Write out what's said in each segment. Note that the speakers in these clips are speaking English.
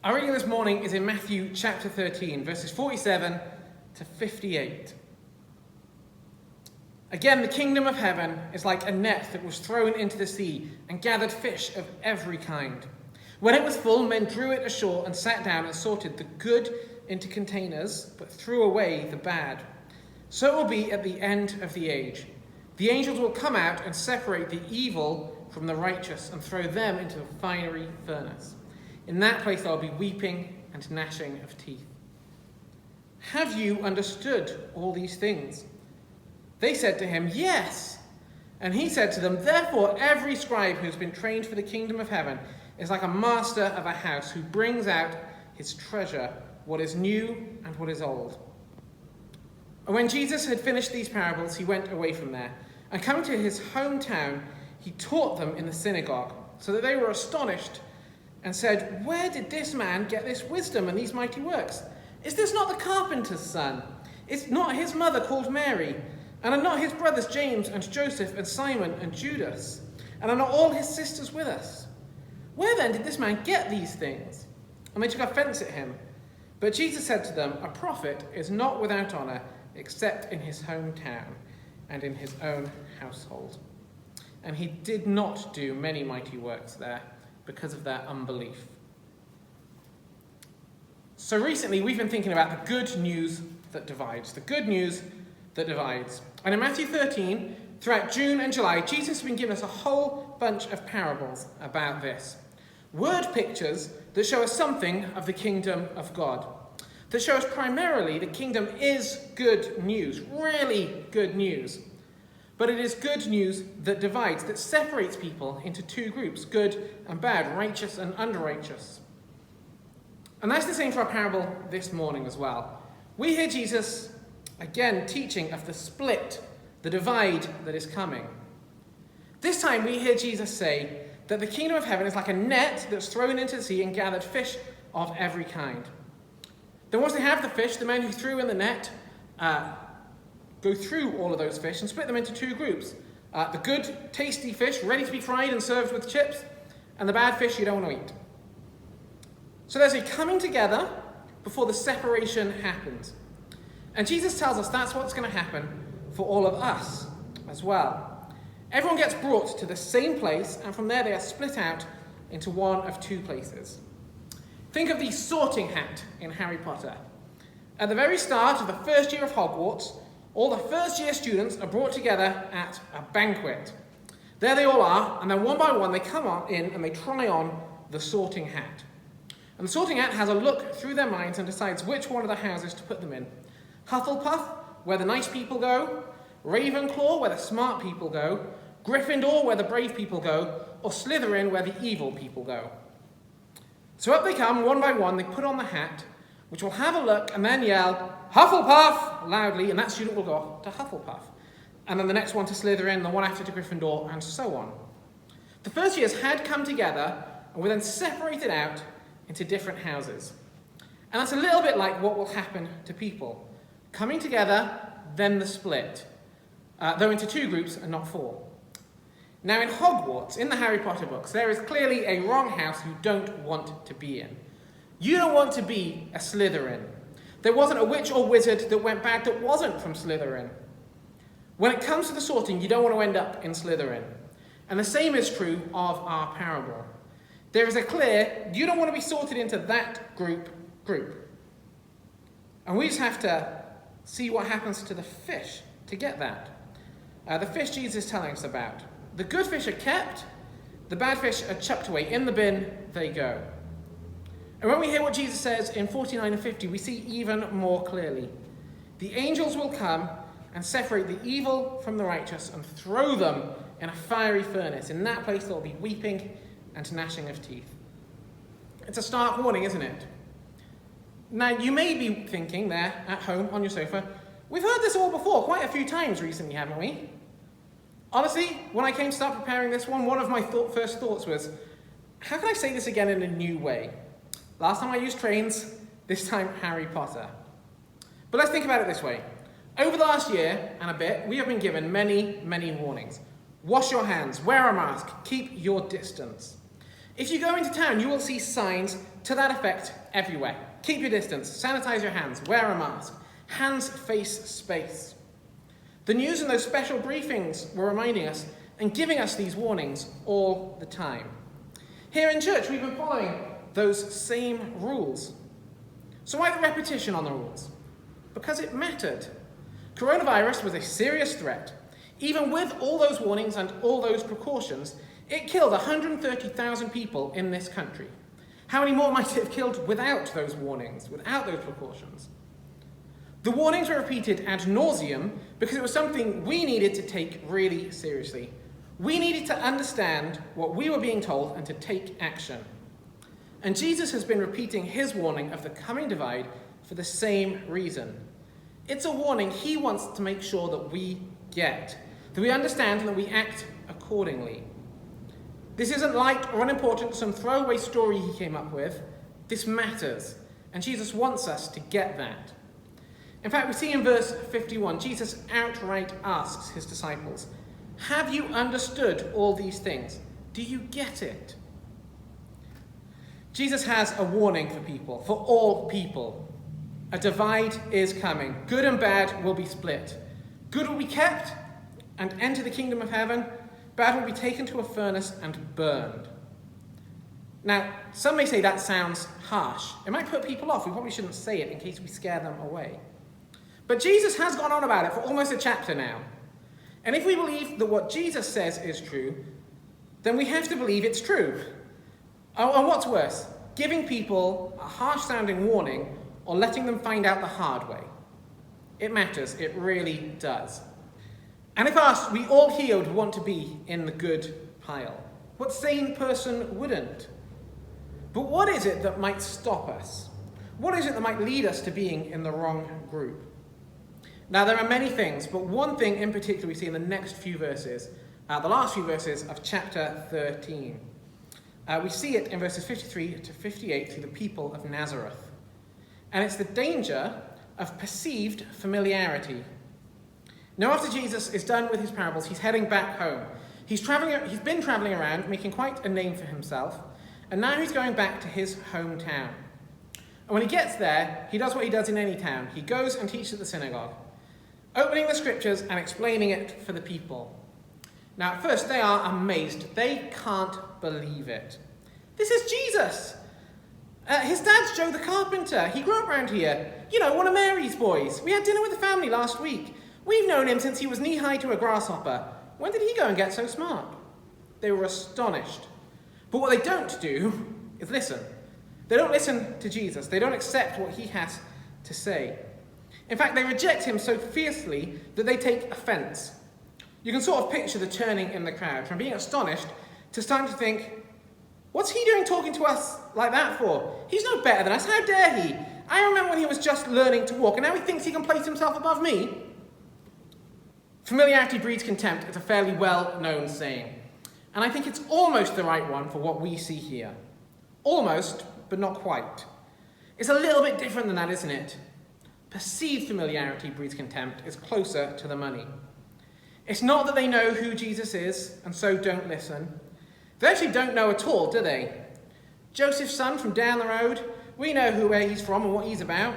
Our reading this morning is in Matthew chapter 13, verses 47 to 58. Again, the kingdom of heaven is like a net that was thrown into the sea and gathered fish of every kind. When it was full, men drew it ashore and sat down and sorted the good into containers, but threw away the bad. So it will be at the end of the age. The angels will come out and separate the evil from the righteous and throw them into a fiery furnace. In that place there will be weeping and gnashing of teeth. Have you understood all these things? They said to him, yes. And he said to them, therefore every scribe who has been trained for the kingdom of heaven is like a master of a house who brings out his treasure, what is new and what is old. And when Jesus had finished these parables, he went away from there. And coming to his hometown, he taught them in the synagogue, so that they were astonished and said, where did this man get this wisdom and these mighty works? Is this not the carpenter's son? Is not his mother called Mary? And are not his brothers James and Joseph and Simon and Judas? And are not all his sisters with us? Where then did this man get these things? And they took offense at him. But Jesus said to them, a prophet is not without honor except in his hometown and in his own household. And he did not do many mighty works there because of their unbelief. So recently we've been thinking about the good news that divides. The good news that divides. And in Matthew 13, throughout June and July, Jesus has been giving us a whole bunch of parables about this. Word pictures that show us something of the kingdom of God. That show us primarily the kingdom is good news, really good news. But it is good news that divides, that separates people into two groups, good and bad, righteous and unrighteous. And that's the same for our parable this morning as well. We hear Jesus, again, teaching of the split, the divide that is coming. This time we hear Jesus say that the kingdom of heaven is like a net that's thrown into the sea and gathered fish of every kind. Then once they have the fish, the men who threw in the net go through all of those fish and split them into two groups. The good, tasty fish, ready to be fried and served with chips, and the bad fish you don't want to eat. So there's a coming together before the separation happens. And Jesus tells us that's what's going to happen for all of us as well. Everyone gets brought to the same place, and from there they are split out into one of two places. Think of the sorting hat in Harry Potter. At the very start of the first year of Hogwarts, all the first year students are brought together at a banquet. There they all are, and then one by one they come in and they try on the sorting hat. And the sorting hat has a look through their minds and decides which one of the houses to put them in. Hufflepuff, where the nice people go, Ravenclaw, where the smart people go, Gryffindor, where the brave people go, or Slytherin, where the evil people go. So up they come, one by one, they put on the hat, which will have a look and then yell, Hufflepuff, loudly, and that student will go off to Hufflepuff. And then the next one to Slytherin, the one after to Gryffindor, and so on. The first years had come together and were then separated out into different houses. And that's a little bit like what will happen to people. Coming together, then the split. Though into two groups and not four. Now in Hogwarts, in the Harry Potter books, there is clearly a wrong house you don't want to be in. You don't want to be a Slytherin. There wasn't a witch or wizard that went bad that wasn't from Slytherin. When it comes to the sorting, you don't want to end up in Slytherin. And the same is true of our parable. There is a clear, you don't want to be sorted into that group. And we just have to see what happens to the fish to get that. The fish Jesus is telling us about. The good fish are kept, the bad fish are chucked away. In the bin they go. And when we hear what Jesus says in 49 and 50, we see even more clearly. The angels will come and separate the evil from the righteous and throw them in a fiery furnace. In that place there will be weeping and gnashing of teeth. It's a stark warning, isn't it? Now, you may be thinking there at home on your sofa, we've heard this all before quite a few times recently, haven't we? Honestly, when I came to start preparing this one of my first thoughts was, how can I say this again in a new way? Last time I used trains, this time Harry Potter. But let's think about it this way. Over the last year and a bit, we have been given many, many warnings. Wash your hands, wear a mask, keep your distance. If you go into town, you will see signs to that effect everywhere. Keep your distance, sanitize your hands, wear a mask. Hands face space. The news and those special briefings were reminding us and giving us these warnings all the time. Here in church, we've been following those same rules. So why the repetition on the rules? Because it mattered. Coronavirus was a serious threat. Even with all those warnings and all those precautions, it killed 130,000 people in this country. How many more might it have killed without those warnings, without those precautions? The warnings were repeated ad nauseum because it was something we needed to take really seriously. We needed to understand what we were being told and to take action. And Jesus has been repeating his warning of the coming divide for the same reason. It's a warning he wants to make sure that we get, that we understand and that we act accordingly. This isn't light or unimportant, some throwaway story he came up with. This matters, and Jesus wants us to get that. In fact, we see in verse 51, Jesus outright asks his disciples, "Have you understood all these things? Do you get it?" Jesus has a warning for people, for all people. A divide is coming. Good and bad will be split. Good will be kept and enter the kingdom of heaven. Bad will be taken to a furnace and burned. Now, some may say that sounds harsh. It might put people off. We probably shouldn't say it in case we scare them away. But Jesus has gone on about it for almost a chapter now. And if we believe that what Jesus says is true, then we have to believe it's true. And what's worse, giving people a harsh-sounding warning or letting them find out the hard way? It matters. It really does. And if asked, we all here would want to be in the good pile. What sane person wouldn't? But what is it that might stop us? What is it that might lead us to being in the wrong group? Now, there are many things, but one thing in particular we see in the next few verses, the last few verses of chapter 13. We see it in verses 53 to 58 through the people of Nazareth. And it's the danger of perceived familiarity. Now, after Jesus is done with his parables, he's heading back home. He's been traveling around, making quite a name for himself, and now he's going back to his hometown. And when he gets there, he does what he does in any town. He goes and teaches at the synagogue, opening the scriptures and explaining it for the people. Now, at first, they are amazed. They can't believe it. This is Jesus. His dad's Joe the carpenter. He grew up around here. You know, one of Mary's boys. We had dinner with the family last week. We've known him since he was knee-high to a grasshopper. When did he go and get so smart? They were astonished. But what they don't do is listen. They don't listen to Jesus. They don't accept what he has to say. In fact, they reject him so fiercely that they take offense. You can sort of picture the turning in the crowd, from being astonished to starting to think, what's he doing talking to us like that for? He's no better than us. How dare he? I remember when he was just learning to walk, and now he thinks he can place himself above me. Familiarity breeds contempt. It's a fairly well-known saying. And I think it's almost the right one for what we see here. Almost, but not quite. It's a little bit different than that, isn't it? Perceived familiarity breeds contempt. It's closer to the money. It's not that they know who Jesus is, and so don't listen. They actually don't know at all, do they? Joseph's son from down the road, we know where he's from and what he's about.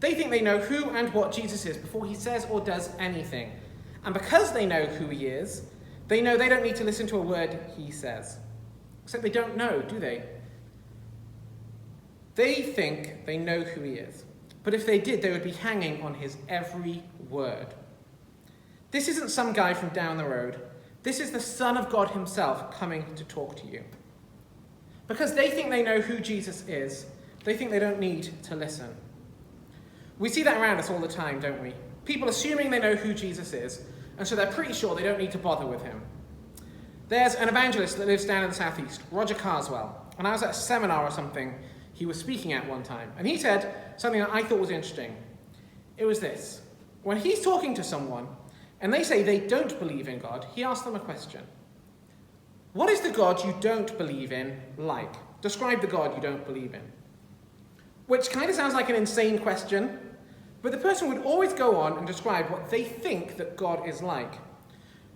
They think they know who and what Jesus is before he says or does anything. And because they know who he is, they know they don't need to listen to a word he says. Except they don't know, do they? They think they know who he is. But if they did, they would be hanging on his every word. This isn't some guy from down the road. This is the Son of God himself coming to talk to you. Because they think they know who Jesus is, they think they don't need to listen. We see that around us all the time, don't we? People assuming they know who Jesus is, and so they're pretty sure they don't need to bother with him. There's an evangelist that lives down in the southeast, Roger Carswell, and I was at a seminar or something he was speaking at one time, and he said something that I thought was interesting. It was this. When he's talking to someone, and they say they don't believe in God, he asks them a question. What is the God you don't believe in like? Describe the God you don't believe in. Which kind of sounds like an insane question, but the person would always go on and describe what they think that God is like.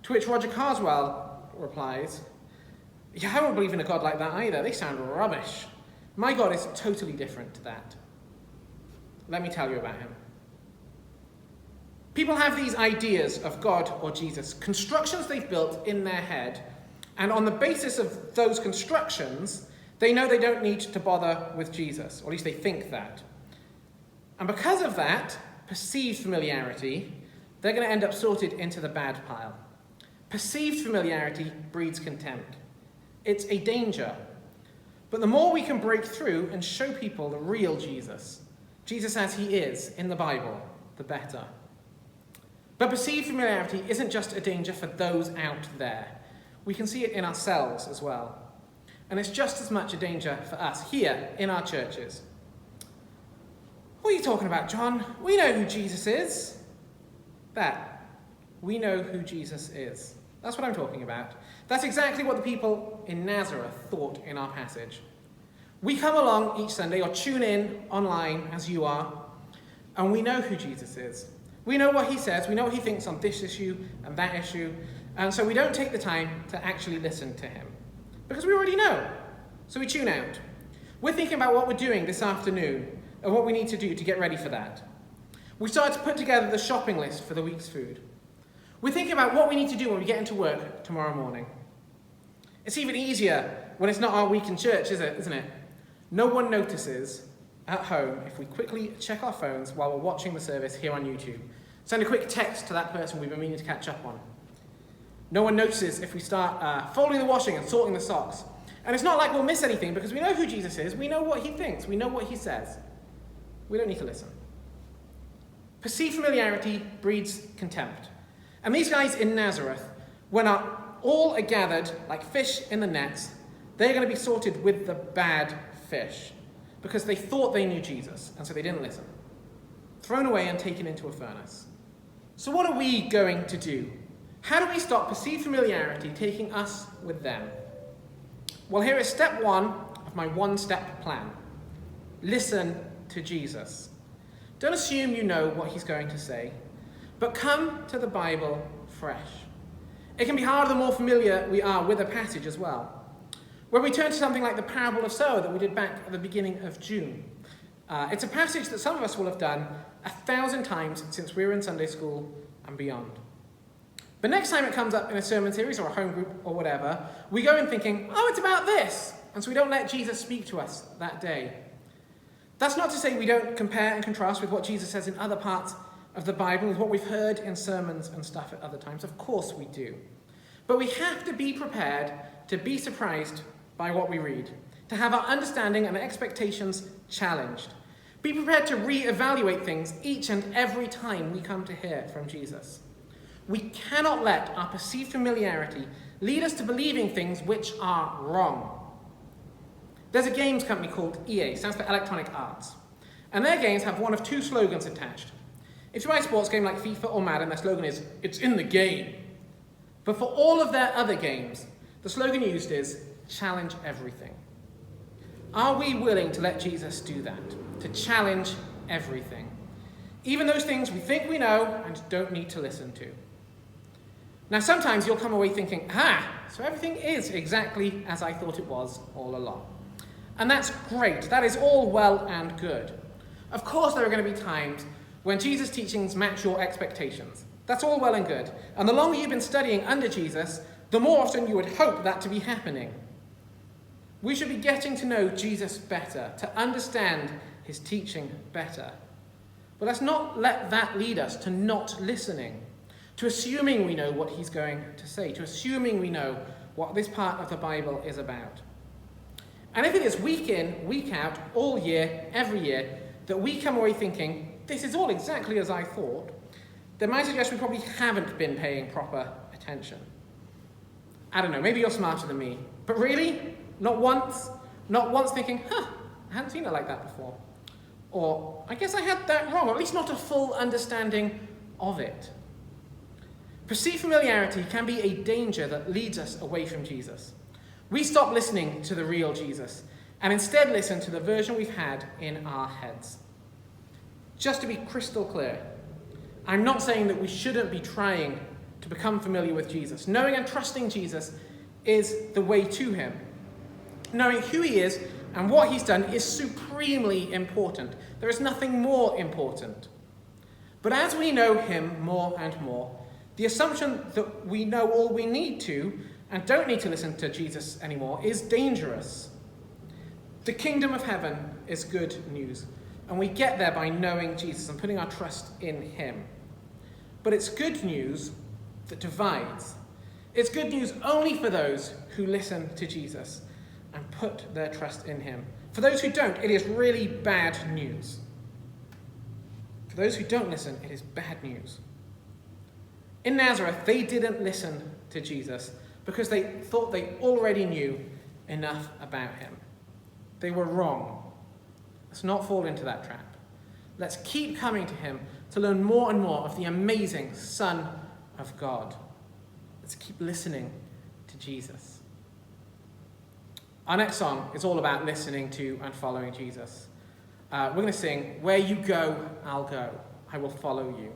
To which Roger Carswell replies, yeah, I don't believe in a God like that either. They sound rubbish. My God is totally different to that. Let me tell you about him. People have these ideas of God or Jesus, constructions they've built in their head, and on the basis of those constructions, they know they don't need to bother with Jesus, or at least they think that. And because of that perceived familiarity, they're going to end up sorted into the bad pile. Perceived familiarity breeds contempt. It's a danger. But the more we can break through and show people the real Jesus, Jesus as he is in the Bible, the better. But perceived familiarity isn't just a danger for those out there. We can see it in ourselves as well. And it's just as much a danger for us here in our churches. What are you talking about, John? We know who Jesus is. That. We know who Jesus is. That's what I'm talking about. That's exactly what the people in Nazareth thought in our passage. We come along each Sunday or tune in online as you are, and we know who Jesus is. We know what he says, we know what he thinks on this issue and that issue, and so we don't take the time to actually listen to him. Because we already know. So we tune out. We're thinking about what we're doing this afternoon and what we need to do to get ready for that. We start to put together the shopping list for the week's food. We're thinking about what we need to do when we get into work tomorrow morning. It's even easier when it's not our week in church, isn't it? No one notices at home if we quickly check our phones while we're watching the service here on YouTube. Send a quick text to that person we've been meaning to catch up on. No one notices if we start folding the washing and sorting the socks. And it's not like we'll miss anything because we know who Jesus is, we know what he thinks, we know what he says. We don't need to listen. Perceived familiarity breeds contempt. And these guys in Nazareth, when all are gathered like fish in the nets, they're going to be sorted with the bad fish because they thought they knew Jesus, and so they didn't listen. Thrown away and taken into a furnace. So what are we going to do? How do we stop perceived familiarity taking us with them? Well, here is step one of my one-step plan. Listen to Jesus. Don't assume you know what he's going to say, but come to the Bible fresh. It can be harder the more familiar we are with a passage as well. When we turn to something like the parable of sower that we did back at the beginning of June, it's a passage that some of us will have done 1,000 times since we were in Sunday school and beyond. But next time it comes up in a sermon series or a home group or whatever, we go in thinking, oh, it's about this, and so we don't let Jesus speak to us that day. That's not to say we don't compare and contrast with what Jesus says in other parts of the Bible, with what we've heard in sermons and stuff at other times. Of course we do. But we have to be prepared to be surprised by what we read, to have our understanding and expectations challenged. Be prepared to re-evaluate things each and every time we come to hear from Jesus. We cannot let our perceived familiarity lead us to believing things which are wrong. There's a games company called EA, stands for Electronic Arts, and their games have one of two slogans attached. If you buy a sports game like FIFA or Madden, their slogan is, "It's in the game." But for all of their other games, the slogan used is, "Challenge everything." Are we willing to let Jesus do that? To challenge everything? Even those things we think we know and don't need to listen to. Now sometimes you'll come away thinking, so everything is exactly as I thought it was all along. And that's great. That is all well and good. Of course there are going to be times when Jesus' teachings match your expectations. That's all well and good. And the longer you've been studying under Jesus, the more often you would hope that to be happening. We should be getting to know Jesus better, to understand his teaching better. But let's not let that lead us to not listening, to assuming we know what he's going to say, to assuming we know what this part of the Bible is about. And if it is week in, week out, all year, every year, that we come away thinking, this is all exactly as I thought, then my suggestion we probably haven't been paying proper attention. I don't know, maybe you're smarter than me, but really? Not once thinking, I hadn't seen it like that before. Or, I guess I had that wrong, or at least not a full understanding of it. Perceived familiarity can be a danger that leads us away from Jesus. We stop listening to the real Jesus, and instead listen to the version we've had in our heads. Just to be crystal clear, I'm not saying that we shouldn't be trying to become familiar with Jesus. Knowing and trusting Jesus is the way to him. Knowing who he is And what he's done is supremely important. There is nothing more important. But as we know him more and more, the assumption that we know all we need to and don't need to listen to Jesus anymore is dangerous. The kingdom of heaven is good news, and we get there by knowing Jesus and putting our trust in him. But it's good news that divides. It's good news only for those who listen to Jesus and put their trust in him. For those who don't, it is really bad news. For those who don't listen, it is bad news. In Nazareth, they didn't listen to Jesus because they thought they already knew enough about him. They were wrong. Let's not fall into that trap. Let's keep coming to him to learn more and more of the amazing Son of God. Let's keep listening to Jesus. Our next song is all about listening to and following Jesus. We're going to sing, "Where you go, I'll go. I will follow you."